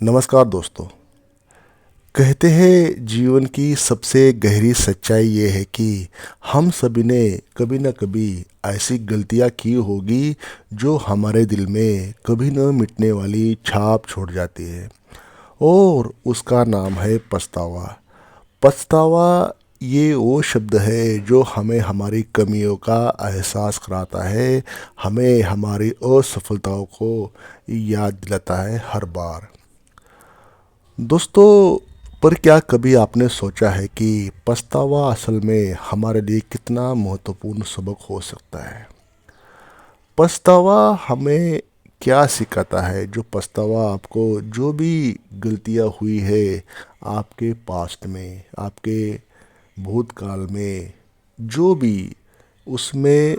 नमस्कार दोस्तों। कहते हैं जीवन की सबसे गहरी सच्चाई ये है कि हम सभी ने कभी न कभी ऐसी गलतियां की होगी जो हमारे दिल में कभी न मिटने वाली छाप छोड़ जाती है। और उसका नाम है पछतावा। पछतावा ये वो शब्द है जो हमें हमारी कमियों का एहसास कराता है, हमें हमारी असफलताओं को याद दिलाता है हर बार। दोस्तों, पर क्या कभी आपने सोचा है कि पछतावा असल में हमारे लिए कितना महत्वपूर्ण सबक हो सकता है? पछतावा हमें क्या सिखाता है? जो पछतावा आपको जो भी गलतियां हुई है आपके पास्ट में, आपके भूतकाल में, जो भी, उसमें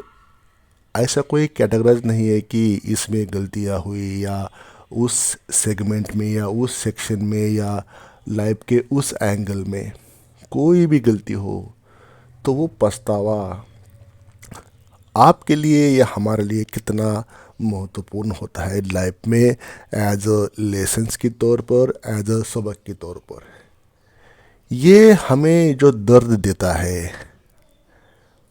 ऐसा कोई कैटेगराइज नहीं है कि इसमें गलतियां हुई या उस सेगमेंट में या उस सेक्शन में या लाइफ के उस एंगल में कोई भी गलती हो तो वो पछतावा आपके लिए या हमारे लिए कितना महत्वपूर्ण होता है लाइफ में, एज अ लेसन्स के तौर पर, एज अ सबक के तौर पर। ये हमें जो दर्द देता है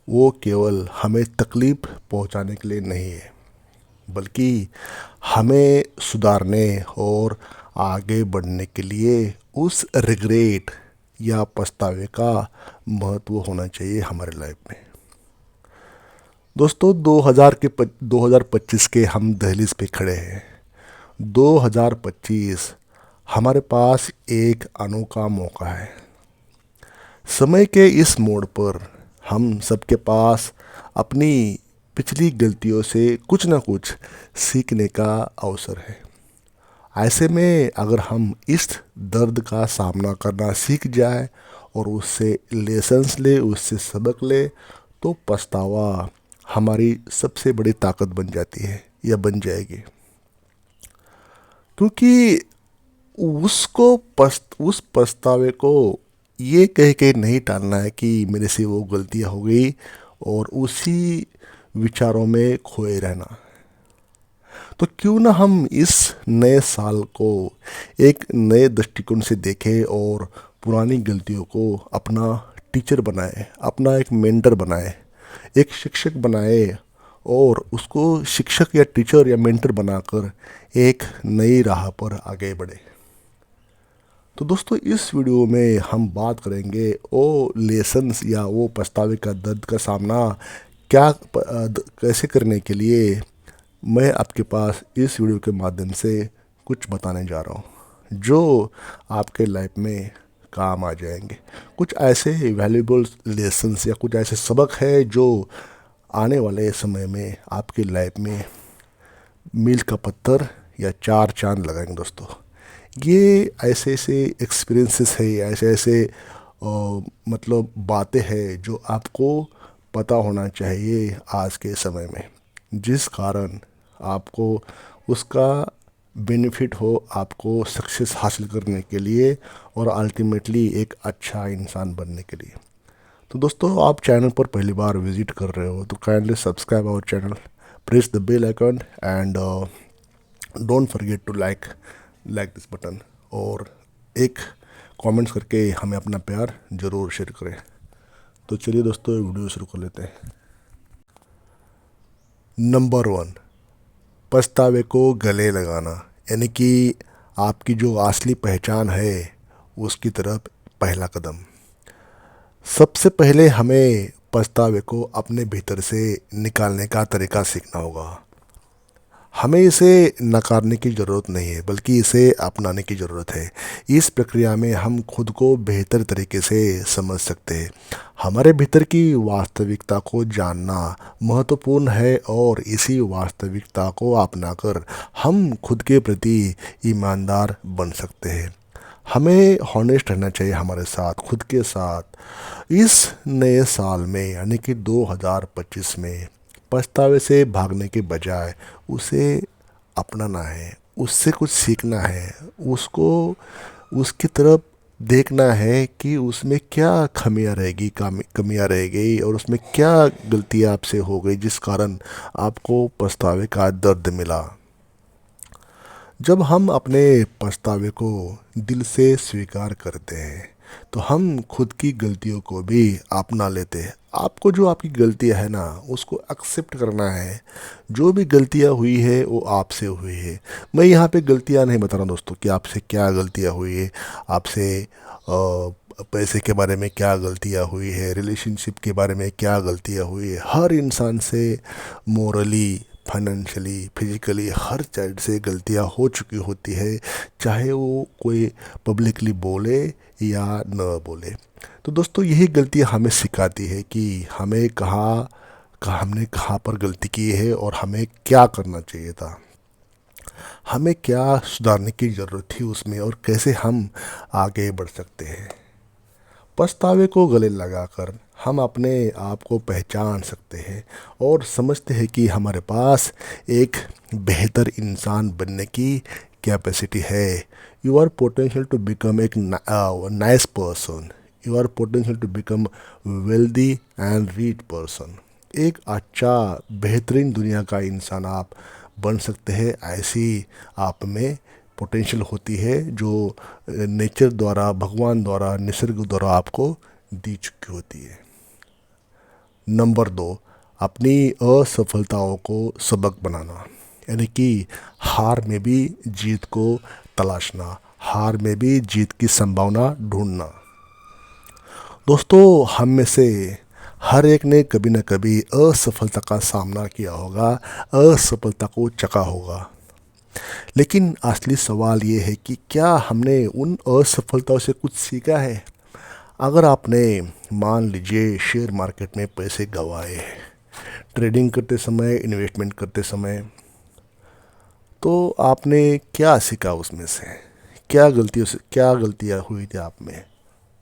वो केवल हमें तकलीफ पहुंचाने के लिए नहीं है, बल्कि हमें सुधारने और आगे बढ़ने के लिए उस रिग्रेट या पछतावे का महत्व होना चाहिए हमारे लाइफ में। दोस्तों, 2025 के हम दहलीज पे खड़े हैं। 2025 हमारे पास एक अनोखा मौका है। समय के इस मोड़ पर हम सबके पास अपनी पिछली गलतियों से कुछ ना कुछ सीखने का अवसर है। ऐसे में अगर हम इस दर्द का सामना करना सीख जाए और उससे लेसन्स ले, उससे सबक ले, तो पछतावा हमारी सबसे बड़ी ताकत बन जाती है या बन जाएगी। क्योंकि उस पछतावे को ये कह के नहीं टालना है कि मेरे से वो गलतियाँ हो गई और उसी विचारों में खोए रहना। तो क्यों ना हम इस नए साल को एक नए दृष्टिकोण से देखें और पुरानी गलतियों को अपना टीचर बनाए, अपना एक मेंटर बनाए, एक शिक्षक बनाए और उसको शिक्षक या टीचर या मेंटर बनाकर एक नई राह पर आगे बढ़े। तो दोस्तों, इस वीडियो में हम बात करेंगे वो लेसन्स या वो पछतावे का दर्द का सामना कैसे करने के लिए मैं आपके पास इस वीडियो के माध्यम से कुछ बताने जा रहा हूँ जो आपके लाइफ में काम आ जाएंगे। कुछ ऐसे वैल्यूबल लेसन्स या कुछ ऐसे सबक है जो आने वाले समय में आपकी लाइफ में मील का पत्थर या चार चांद लगाएंगे। दोस्तों, ये ऐसे ऐसे एक्सपीरियंसेस है, ऐसे ऐसे मतलब बातें हैं जो आपको पता होना चाहिए आज के समय में, जिस कारण आपको उसका बेनिफिट हो, आपको सक्सेस हासिल करने के लिए और अल्टीमेटली एक अच्छा इंसान बनने के लिए। तो दोस्तों, आप चैनल पर पहली बार विजिट कर रहे हो तो kindly subscribe our channel, press the bell icon and don't forget to like this button और एक कमेंट्स करके हमें अपना प्यार ज़रूर शेयर करें। तो चलिए दोस्तों, वीडियो शुरू कर लेते हैं। नंबर 1, पछतावे को गले लगाना, यानी कि आपकी जो असली पहचान है उसकी तरफ पहला कदम। सबसे पहले हमें पछतावे को अपने भीतर से निकालने का तरीका सीखना होगा। हमें इसे नकारने की ज़रूरत नहीं है, बल्कि इसे अपनाने की ज़रूरत है। इस प्रक्रिया में हम खुद को बेहतर तरीके से समझ सकते हैं। हमारे भीतर की वास्तविकता को जानना महत्वपूर्ण है और इसी वास्तविकता को अपनाकर हम खुद के प्रति ईमानदार बन सकते हैं। हमें हॉनेस्ट रहना चाहिए हमारे साथ, खुद के साथ। इस नए साल में यानी कि 2025 में पछतावे से भागने के बजाय उसे अपनाना है, उससे कुछ सीखना है, उसको उसकी तरफ देखना है कि उसमें क्या खमियां रहेगी, कमियां रह गई और उसमें क्या गलतियां आपसे हो गई जिस कारण आपको पछतावे का दर्द मिला। जब हम अपने पछतावे को दिल से स्वीकार करते हैं तो हम खुद की गलतियों को भी अपना लेते हैं। आपको जो आपकी गलतियां है ना उसको एक्सेप्ट करना है। जो भी गलतियां हुई है वो आपसे हुई है। मैं यहाँ पे गलतियां नहीं बता रहा हूँ दोस्तों कि आपसे क्या गलतियां हुई है। आपसे पैसे के बारे में क्या गलतियां हुई है, रिलेशनशिप के बारे में क्या गलतियां हुई है। हर इंसान से मोरली, फाइनेंशियली, फिजिकली हर साइड से गलतियां हो चुकी होती है, चाहे वो कोई पब्लिकली बोले या न बोले। तो दोस्तों यही गलतियां हमें सिखाती है कि हमने कहाँ पर गलती की है और हमें क्या करना चाहिए था, हमें क्या सुधारने की ज़रूरत थी उसमें, और कैसे हम आगे बढ़ सकते हैं। पछतावे को गले लगाकर हम अपने आप को पहचान सकते हैं और समझते हैं कि हमारे पास एक बेहतर इंसान बनने की कैपेसिटी है। You are potential to become एक nice person. You are potential to become wealthy and rich person. एक अच्छा बेहतरीन दुनिया का इंसान आप बन सकते हैं। ऐसी आप में पोटेंशियल होती है जो नेचर द्वारा, भगवान द्वारा, निसर्ग द्वारा आपको दी चुकी होती है। नंबर 2, अपनी असफलताओं को सबक बनाना, यानी कि हार में भी जीत को तलाशना, हार में भी जीत की संभावना ढूंढना। दोस्तों हम में से हर एक ने कभी न कभी असफलता का सामना किया होगा, असफलता को चखा होगा। लेकिन असली सवाल ये है कि क्या हमने उन असफलताओं से कुछ सीखा है। अगर आपने मान लीजिए शेयर मार्केट में पैसे गंवाए, ट्रेडिंग करते समय, इन्वेस्टमेंट करते समय, तो आपने क्या सीखा उसमें से, क्या गलतियाँ हुई थी आप में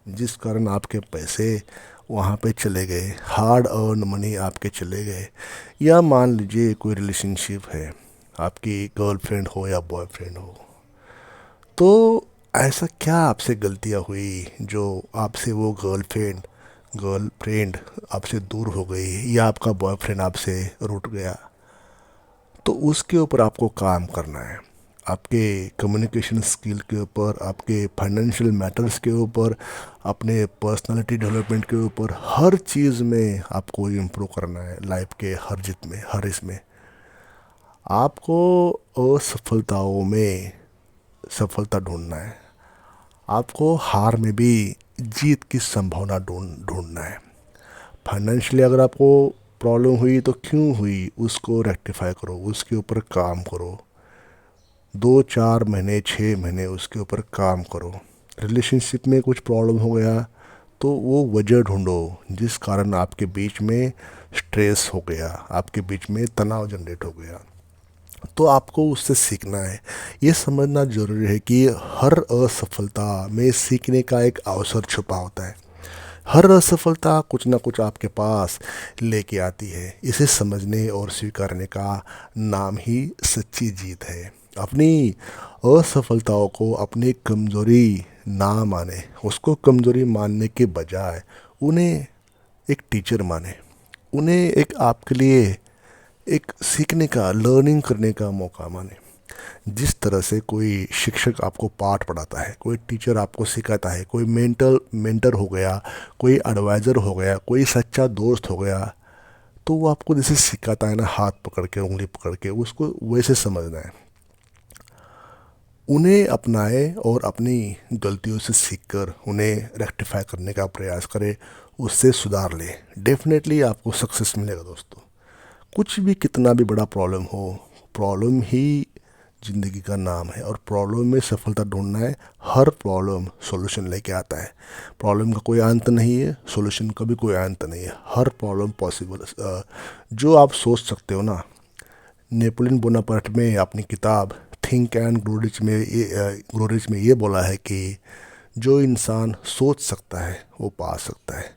जिस कारण आपके पैसे वहाँ पे चले गए, हार्ड अर्न मनी आपके चले गए। या मान लीजिए कोई रिलेशनशिप है, आपकी गर्लफ्रेंड हो या बॉयफ्रेंड हो, तो ऐसा क्या आपसे गलतियाँ हुई जो आपसे वो गर्लफ्रेंड आपसे दूर हो गई, या आपका बॉयफ्रेंड आपसे रूठ गया। तो उसके ऊपर आपको काम करना है। आपके कम्युनिकेशन स्किल के ऊपर, आपके फाइनेंशियल मैटर्स के ऊपर, अपने पर्सनालिटी डेवलपमेंट के ऊपर, हर चीज़ में आपको इम्प्रूव करना है। लाइफ के हर जित में, हर इसमें आपको असफलताओं में सफलता ढूंढना है। आपको हार में भी जीत की संभावना ढूंढना है। फाइनेंशियली अगर आपको प्रॉब्लम हुई तो क्यों हुई उसको रेक्टिफाई करो, उसके ऊपर काम करो। 2-4 महीने, 6 महीने उसके ऊपर काम करो। रिलेशनशिप में कुछ प्रॉब्लम हो गया तो वो वजह ढूंढो जिस कारण आपके बीच में स्ट्रेस हो गया, आपके बीच में तनाव जनरेट हो गया। तो आपको उससे सीखना है। ये समझना ज़रूरी है कि हर असफलता में सीखने का एक अवसर छुपा होता है। हर असफलता कुछ ना कुछ आपके पास लेके आती है। इसे समझने और स्वीकारने का नाम ही सच्ची जीत है। अपनी असफलताओं को अपनी कमज़ोरी ना माने, उसको कमज़ोरी मानने के बजाय उन्हें एक टीचर माने, उन्हें एक आपके लिए एक सीखने का, लर्निंग करने का मौका माने। जिस तरह से कोई शिक्षक आपको पाठ पढ़ाता है, कोई टीचर आपको सिखाता है, कोई मेंटर हो गया, कोई एडवाइज़र हो गया, कोई सच्चा दोस्त हो गया, तो वो आपको जैसे सिखाता है ना, हाथ पकड़ के, उंगली पकड़ के, उसको वैसे समझना है। उन्हें अपनाए और अपनी गलतियों से सीखकर उन्हें रेक्टिफाई करने का प्रयास करें, उससे सुधार ले। डेफिनेटली आपको सक्सेस मिलेगा दोस्तों। कुछ भी, कितना भी बड़ा प्रॉब्लम हो, प्रॉब्लम ही ज़िंदगी का नाम है और प्रॉब्लम में सफलता ढूंढना है। हर प्रॉब्लम सॉल्यूशन लेके आता है। प्रॉब्लम का कोई अंत नहीं है, सॉल्यूशन का भी कोई अंत नहीं है। हर प्रॉब्लम पॉसिबल, जो आप सोच सकते हो ना। नेपोलियन बोनापार्ट में अपनी किताब थिंक एंड ग्रो रिच में ये बोला है कि जो इंसान सोच सकता है वो पा सकता है।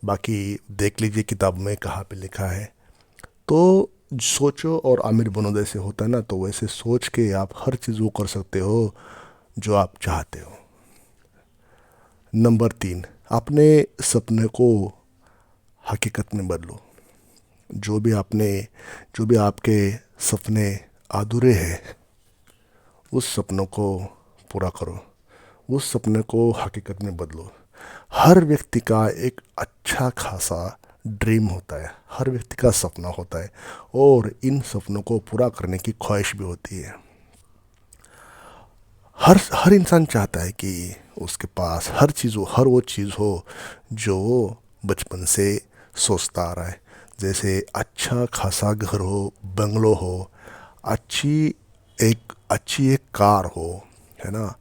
बाकी देख लीजिए किताब में कहाँ पे लिखा है। तो सोचो और अमीर बनो जैसे होता है ना, तो वैसे सोच के आप हर चीज़ वो कर सकते हो जो आप चाहते हो। नंबर 3, अपने सपने को हकीकत में बदलो। जो भी आपके सपने अधूरे हैं उस सपनों को पूरा करो, उस सपने को हकीकत में बदलो। हर व्यक्ति का एक अच्छा खासा ड्रीम होता है, हर व्यक्ति का सपना होता है, और इन सपनों को पूरा करने की ख्वाहिश भी होती है। हर हर इंसान चाहता है कि उसके पास हर चीज़ हो, हर वो चीज़ हो जो वो बचपन से सोचता आ रहा है। जैसे अच्छा खासा घर हो, बंगलो हो, अच्छी अच्छी एक कार हो, है ना,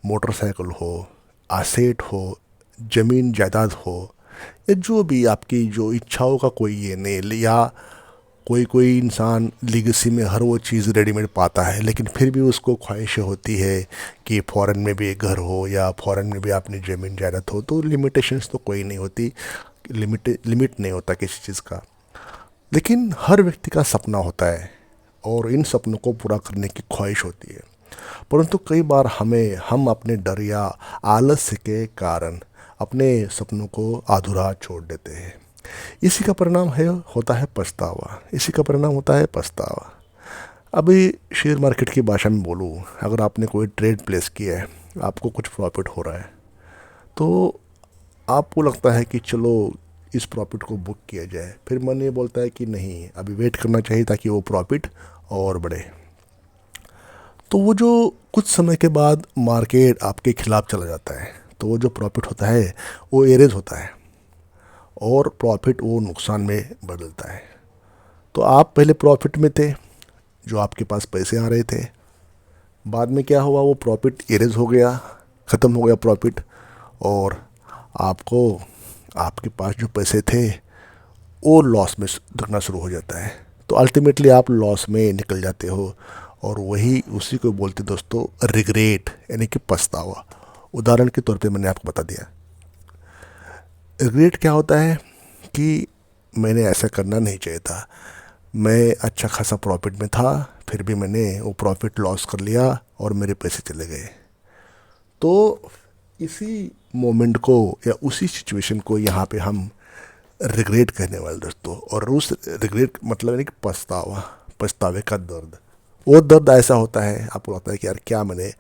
मोटरसाइकिल हो, एसेट हो, ज़मीन जायदाद हो, या जो भी आपकी जो इच्छाओं का कोई ये नहीं, या कोई कोई इंसान लीगेसी में हर वो चीज़ रेडीमेड पाता है, लेकिन फिर भी उसको ख्वाहिश होती है कि फ़ॉरेन में भी एक घर हो या फ़ॉरेन में भी अपनी ज़मीन जायदाद हो। तो लिमिटेशंस तो कोई नहीं होती, लिमिट नहीं होता किसी चीज़ का। लेकिन हर व्यक्ति का सपना होता है और इन सपनों को पूरा करने की ख्वाहिश होती है, परंतु कई बार हम अपने डर या आलस्य के कारण अपने सपनों को अधूरा छोड़ देते हैं। इसी का परिणाम है होता है पछतावा, इसी का परिणाम होता है पछतावा। अभी शेयर मार्केट की भाषा में बोलूँ, अगर आपने कोई ट्रेड प्लेस किया है, आपको कुछ प्रॉफिट हो रहा है, तो आपको लगता है कि चलो इस प्रॉफिट को बुक किया जाए, फिर मन ये बोलता है कि नहीं, अभी वेट करना चाहिए ताकि वो प्रॉफिट और बढ़े। तो वो जो कुछ समय के बाद मार्केट आपके खिलाफ चला जाता है, तो वो जो प्रॉफिट होता है वो एरेज होता है, और प्रॉफिट वो नुकसान में बदलता है। तो आप पहले प्रॉफिट में थे, जो आपके पास पैसे आ रहे थे, बाद में क्या हुआ, वो प्रॉफिट एरेज हो गया, ख़त्म हो गया प्रॉफिट, और आपको आपके पास जो पैसे थे वो लॉस में दिखना शुरू हो जाता है। तो अल्टीमेटली आप लॉस में निकल जाते हो, और वही उसी को बोलते दोस्तों रिग्रेट, यानी कि पछतावा। उदाहरण के तौर पे मैंने आपको बता दिया, रिग्रेट क्या होता है कि मैंने ऐसा करना नहीं चाहिए था, मैं अच्छा खासा प्रॉफिट में था, फिर भी मैंने वो प्रॉफिट लॉस कर लिया और मेरे पैसे चले गए। तो इसी मोमेंट को या उसी सिचुएशन को यहाँ पे हम रिग्रेट कहने वाले दोस्तों। और उस रिग्रेट मतलब है कि पछतावा, पछतावे का दर्द। वो दर्द ऐसा होता है, आपको लगता है कि यार मैंने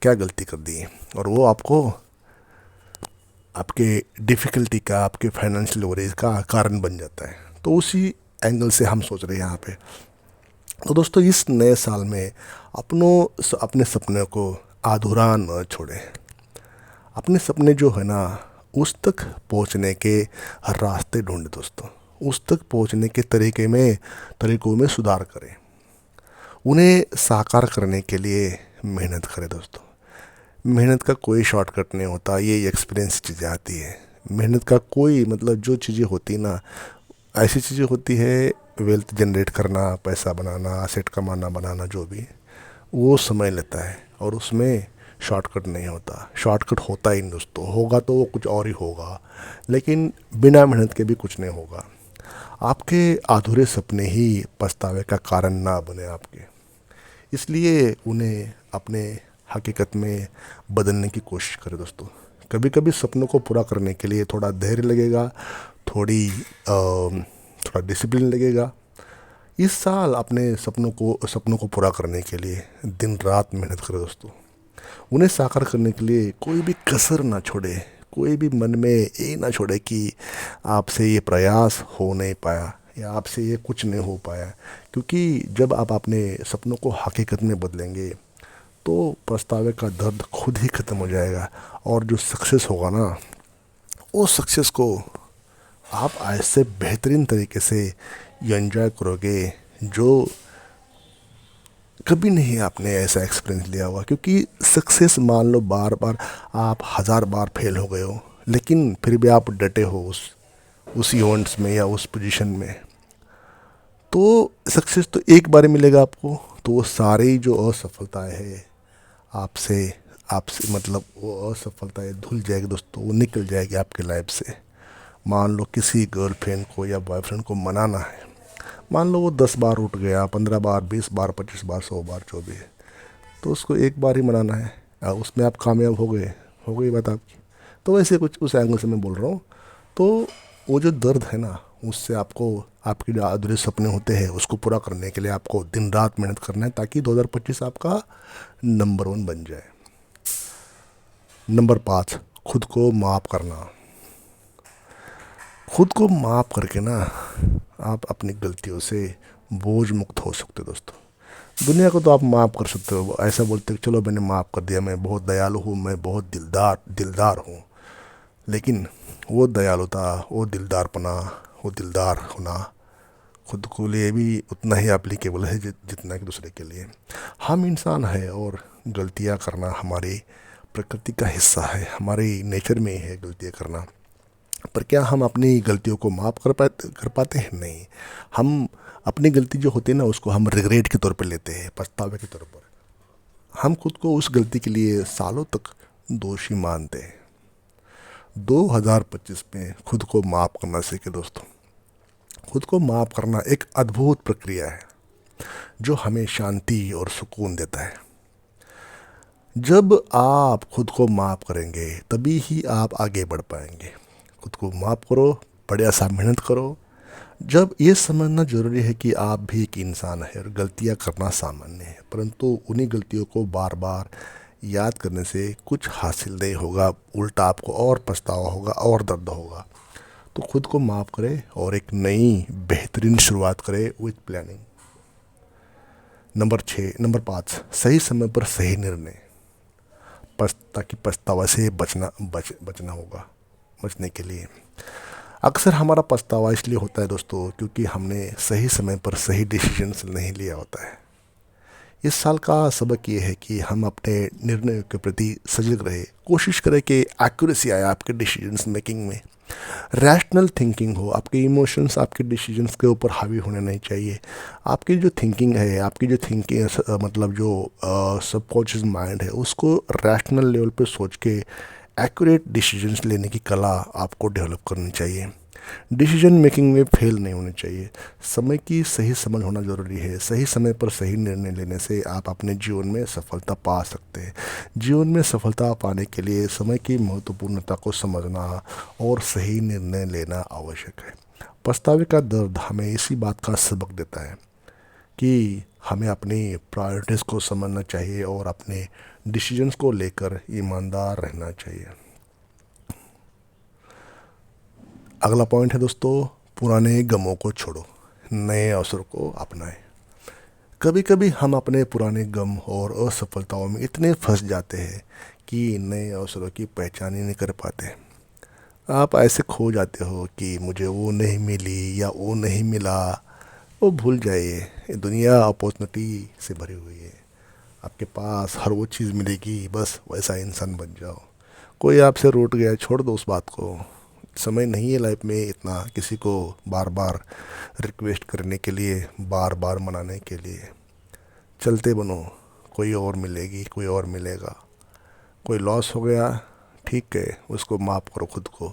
क्या गलती कर दी, और वो आपको आपके डिफ़िकल्टी का, आपके फाइनेंशियल वरीज का कारण बन जाता है। तो उसी एंगल से हम सोच रहे हैं यहाँ पे। तो दोस्तों इस नए साल में अपने सपने को अधूरा न छोड़ें। अपने सपने जो है ना, उस तक पहुंचने के हर रास्ते ढूंढें दोस्तों, उस तक पहुंचने के तरीकों में सुधार करें, उन्हें साकार करने के लिए मेहनत करें दोस्तों। मेहनत का कोई शॉर्टकट नहीं होता, ये एक्सपीरियंस चीज़ें आती है। मेहनत का कोई मतलब जो चीज़ें होती ना, ऐसी चीज़ें होती है, वेल्थ जनरेट करना, पैसा बनाना, एसेट कमाना बनाना, जो भी वो समय लेता है, और उसमें शॉर्टकट नहीं होता। शॉर्टकट होता ही नहीं दोस्तों, होगा तो वो कुछ और ही होगा, लेकिन बिना मेहनत के भी कुछ नहीं होगा। आपके अधूरे सपने ही पछतावे का कारण ना बने आपके, इसलिए उन्हें अपने हकीकत में बदलने की कोशिश करें दोस्तों। कभी कभी सपनों को पूरा करने के लिए थोड़ा धैर्य लगेगा, थोड़ा डिसिप्लिन लगेगा। इस साल अपने सपनों को पूरा करने के लिए दिन रात मेहनत करें दोस्तों। उन्हें साकार करने के लिए कोई भी कसर ना छोड़े, कोई भी मन में ये ना छोड़े कि आपसे ये प्रयास हो नहीं पाया या आपसे ये कुछ नहीं हो पाया। क्योंकि जब आप अपने सपनों को हकीकत में बदलेंगे तो पछतावे का दर्द खुद ही ख़त्म हो जाएगा, और जो सक्सेस होगा ना, वो सक्सेस को आप ऐसे बेहतरीन तरीके से एंजॉय करोगे जो कभी नहीं आपने ऐसा एक्सपीरियंस लिया हुआ। क्योंकि सक्सेस मान लो बार बार आप 1000 बार फेल हो गए हो, लेकिन फिर भी आप डटे हो उस इवेंट्स में या उस पोजीशन में, तो सक्सेस तो एक बार मिलेगा आपको। तो वो सारी जो असफलताएं है आपसे आपसे मतलब वो असफलताएं धुल जाएगी दोस्तों, वो निकल जाएगी आपके लाइफ से। मान लो किसी गर्लफ्रेंड को या बॉयफ्रेंड को मनाना है, मान लो वो 10 बार उठ गया, 15 बार, 20 बार, 25 बार, 100 बार, जो भी है, तो उसको एक बार ही मनाना है, उसमें आप कामयाब हो गई बात आपकी। तो वैसे कुछ उस एंगल से मैं बोल रहा हूँ। तो वो जो दर्द है ना, उससे आपको आपके जो अधूरे सपने होते हैं उसको पूरा करने के लिए आपको दिन रात मेहनत करना है, ताकि 2025 आपका नंबर 1 बन जाए। नंबर 5, खुद को माफ़ करना। खुद को माफ़ करके ना आप अपनी गलतियों से बोझ मुक्त हो सकते हो दोस्तों। दुनिया को तो आप माफ़ कर सकते हो, ऐसा बोलते हो चलो मैंने माफ़ कर दिया, मैं बहुत दयालु हूँ, मैं बहुत दिलदार दिलदार हूँ। लेकिन वो दयालुता, वो दिलदारपना, वो दिलदार होना खुद को लिए भी उतना ही एप्लीकेबल है जितना कि दूसरे के लिए। हम इंसान है और गलतियाँ करना हमारी प्रकृति का हिस्सा है, हमारी नेचर में ही है गलतियाँ करना। पर क्या हम अपनी गलतियों को माफ़ कर पाते हैं? नहीं। हम अपनी गलती जो होती है ना उसको हम रिग्रेट के तौर पे लेते हैं, पछतावे के तौर पर। हम खुद को उस गलती के लिए सालों तक दोषी मानते हैं। 2025 में खुद को माफ़ करना सीखे दोस्तों। खुद को माफ़ करना एक अद्भुत प्रक्रिया है जो हमें शांति और सुकून देता है। जब आप खुद को माफ़ करेंगे तभी ही आप आगे बढ़ पाएंगे। खुद को माफ़ करो, बढ़िया सा मेहनत करो। जब ये समझना ज़रूरी है कि आप भी एक इंसान है और गलतियाँ करना सामान्य है, परंतु उन्हीं गलतियों को बार बार याद करने से कुछ हासिल नहीं होगा, उल्टा आपको और पछतावा होगा और दर्द होगा। तो खुद को माफ़ करें और एक नई बेहतरीन शुरुआत करें विथ प्लानिंग। नंबर 5, सही समय पर सही निर्णय। ताकि पछतावा से बचना होगा। बचने के लिए अक्सर हमारा पछतावा इसलिए होता है दोस्तों क्योंकि हमने सही समय पर सही डिसीजंस नहीं लिया होता है। इस साल का सबक ये है कि हम अपने निर्णयों के प्रति सजग रहे, कोशिश करें कि एक्यूरेसी आए आपके डिसीजंस मेकिंग में, रैशनल थिंकिंग हो, आपके इमोशंस आपके डिसीजंस के ऊपर हावी होने नहीं चाहिए। आपकी जो थिंकिंग है, आपकी जो थिंकिंग मतलब जो सबकॉन्शियस माइंड है, उसको रैशनल लेवल पे सोच के एक्यूरेट डिसीजंस लेने की कला आपको डेवलप करनी चाहिए। डिसीजन मेकिंग में फेल नहीं होनी चाहिए। समय की सही समझ होना ज़रूरी है। सही समय पर सही निर्णय लेने से आप अपने जीवन में सफलता पा सकते हैं। जीवन में सफलता पाने के लिए समय की महत्वपूर्णता को समझना और सही निर्णय लेना आवश्यक है। पछतावे का दर्द हमें इसी बात का सबक देता है कि हमें अपनी प्रायोरिटीज़ को समझना चाहिए और अपने डिसीजंस को लेकर ईमानदार रहना चाहिए। अगला पॉइंट है दोस्तों, पुराने गमों को छोड़ो, नए अवसर को अपनाएं। कभी कभी हम अपने पुराने गम और असफलताओं में इतने फंस जाते हैं कि नए अवसरों की पहचान ही नहीं कर पाते। आप ऐसे खो जाते हो कि मुझे वो नहीं मिली या वो नहीं मिला। वो भूल जाइए, ये दुनिया अपॉर्चुनिटी से भरी हुई है। आपके पास हर वो चीज़ मिलेगी, बस वैसा इंसान बन जाओ। कोई आपसे रूठ गया, छोड़ दो उस बात को। समय नहीं है लाइफ में इतना किसी को बार बार रिक्वेस्ट करने के लिए, बार बार मनाने के लिए। चलते बनो, कोई और मिलेगी, कोई और मिलेगा। कोई लॉस हो गया, ठीक है, उसको माफ़ करो खुद को।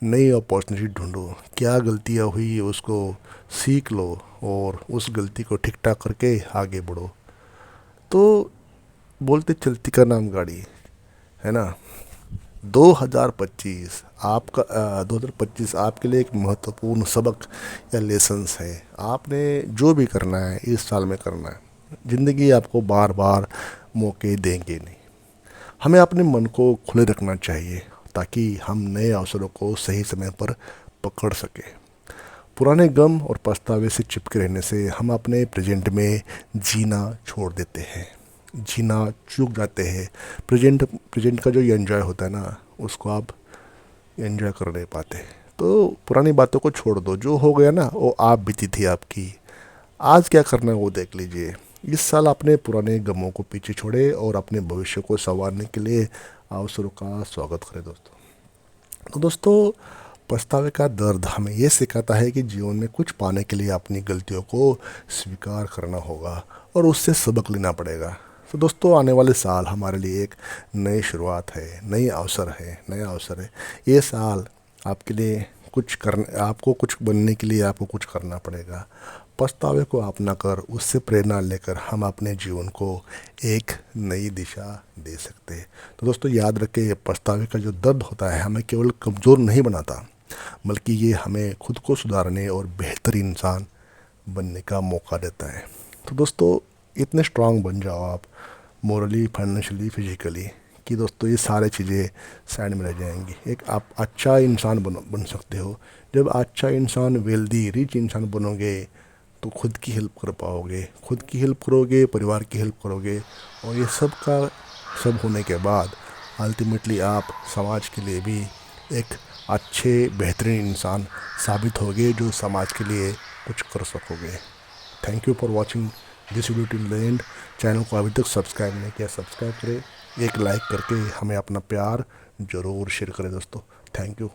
नई अपॉर्चुनिटी ढूंढो। क्या गलतियाँ हुई उसको सीख लो और उस गलती को ठीक ठाक करके आगे बढ़ो। तो बोलते चलती का नाम गाड़ी है ना। 2025 आपके लिए एक महत्वपूर्ण सबक या लेसन्स है। आपने जो भी करना है इस साल में करना है। ज़िंदगी आपको बार बार मौके देंगे नहीं। हमें अपने मन को खुले रखना चाहिए ताकि हम नए अवसरों को सही समय पर पकड़ सकें। पुराने गम और पछतावे से चिपके रहने से हम अपने प्रेजेंट में जीना छोड़ देते हैं, जीना चूक जाते हैं। प्रेजेंट का जो एंजॉय होता है ना, उसको आप एंजॉय कर नहीं पाते। तो पुरानी बातों को छोड़ दो, जो हो गया ना वो आप बीती थी आपकी। आज क्या करना है वो देख लीजिए। इस साल अपने पुराने गमों को पीछे छोड़े और अपने भविष्य को संवारने के लिए अवसरों का स्वागत करें दोस्तों। तो दोस्तों, पछतावे का दर्द हमें ये सिखाता है कि जीवन में कुछ पाने के लिए अपनी गलतियों को स्वीकार करना होगा और उससे सबक लेना पड़ेगा। तो दोस्तों, आने वाले साल हमारे लिए एक नई शुरुआत है, नया अवसर है। ये साल आपके लिए आपको कुछ बनने के लिए आपको कुछ करना पड़ेगा। पछतावे को अपना कर उससे प्रेरणा लेकर हम अपने जीवन को एक नई दिशा दे सकते हैं। तो दोस्तों, याद रखें, पछतावे का जो दर्द होता है हमें केवल कमज़ोर नहीं बनाता, बल्कि ये हमें खुद को सुधारने और बेहतर इंसान बनने का मौका देता है। तो दोस्तों, इतने स्ट्रांग बन जाओ आप, मोरली, फाइनेंशियली, फिजिकली, कि दोस्तों ये सारी चीज़ें साइड में रह जाएंगी। एक आप अच्छा इंसान बन सकते हो। जब अच्छा इंसान, वेल्दी, रिच इंसान बनोगे तो खुद की हेल्प कर पाओगे, खुद की हेल्प करोगे, परिवार की हेल्प करोगे, और ये सब का सब होने के बाद अल्टीमेटली आप समाज के लिए भी एक अच्छे, बेहतरीन इंसान साबित होगे, जो समाज के लिए कुछ कर सकोगे। Thank you for watching this video till the end. Channel को अभी तक सब्सक्राइब नहीं किया, सब्सक्राइब करें, एक लाइक करके हमें अपना प्यार ज़रूर शेयर करें दोस्तों। Thank you.